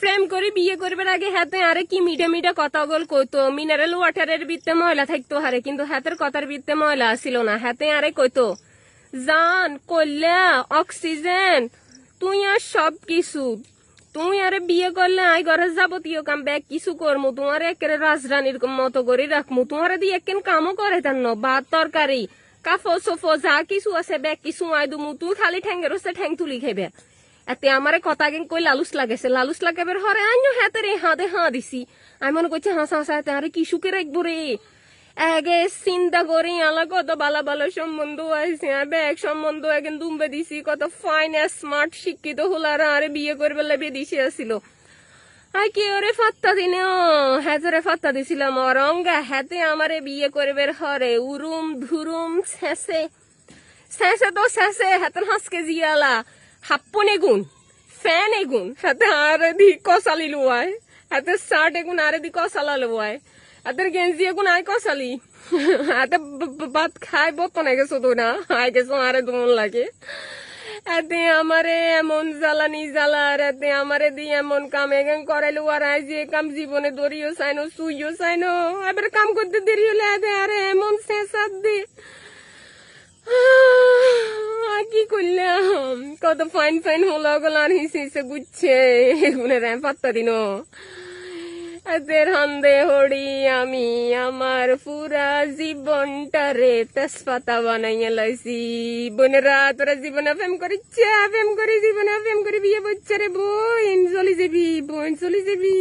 প্রেম করে বিয়ে করবার আগে হাতে আরে কি মিঠা মিঠা কথা বল কইতো, মিনারেল ওয়াটারের ভিতরে ময়লা থাকতো হারে, কিন্তু হাতের কথার ভিতরে ময়লা আসিল না। হাতে আরে কইতো জান কইলা অক্সিজেন তুই আর সব কিছু, তুই আরে বিয়ে করলে আই ঘরে যাবতীয় কাম ব্যাগ কিছু করমু, তোমার একেবারে রাজরানীর মতো করে রাখমু, তোমার দিয়ে একদিন কামও করে তার ন, ভাত তরকারি কাফো সোফো যা কিছু আছে ব্যাগ কিছু আই দুমু, তুই খালি ঠ্যাঙ্গের হচ্ছে ঠ্যাং তুলি খাইবে। এতে আমারে কথা আগে কই লালুস লাগাইছে, লালুস লাগাবার হরে আইনো হাতে রে হাতে দিছি। আমি মনে করছি হাসা হাসা হাতে আরে কি সুখে রাখবো রে। আগে চিন্তা করি আলা কত বালা বালা সম্বন্ধ আছে, ব্যাগ সম্বন্ধ এখন দুম্বে দিছি, কত ফাইন স্মার্ট শিক্ষিত হলারা আরে বিয়ে করবে লেবে দিছে আসিল। আই কি ওরে ফাত্তা দিনে হাতে ফাত্তা দিছিলাম অরঙ্গা হাতে আমারে বিয়ে করবে হরে উরুম ধুরুম শেষে শেষে তো শেষে হাতের হাসকে জিয়ালা হাপ্পন এগুন ফ্যান এগুন হাতে আরে দি কষালি লুয়ায়, হাতে শার্ট এগুন আরে দি কষালা লুয়ায়, হাতের গেঞ্জি এগুন আয় কষালি, হাতে ভাত খায় বতনে গেছো তো না আয় গেছো আরে দুমন লাগে। এতে আমারে এমন জ্বালানি জ্বালা, এতে আমারে দিয়ে এমন কাম এখান করাইলো আর আয় যে কাম জীবনে দড়িও চাইনো সুইও চাইনো, এবার কাম করতে দেরি হলে এতে আরে এমন শেষাত দি কি করলাম, কত ফাইন ফাইন হলো গেল আর হিসে গুচ্ছে এগুনের পাত্তা দিন। এদের হন্দে হড়ি আমি আমার পুরা জীবনটারে তেজপাতা বানাইয়া লাইছি। বোনেরা তোরা জীবনে প্রেম করিচ্ছে, প্রেম করি জীবনে প্রেম করি বিয়ে বচ্ছে রে বোন চলি যাবি, বোন চলি যাবি।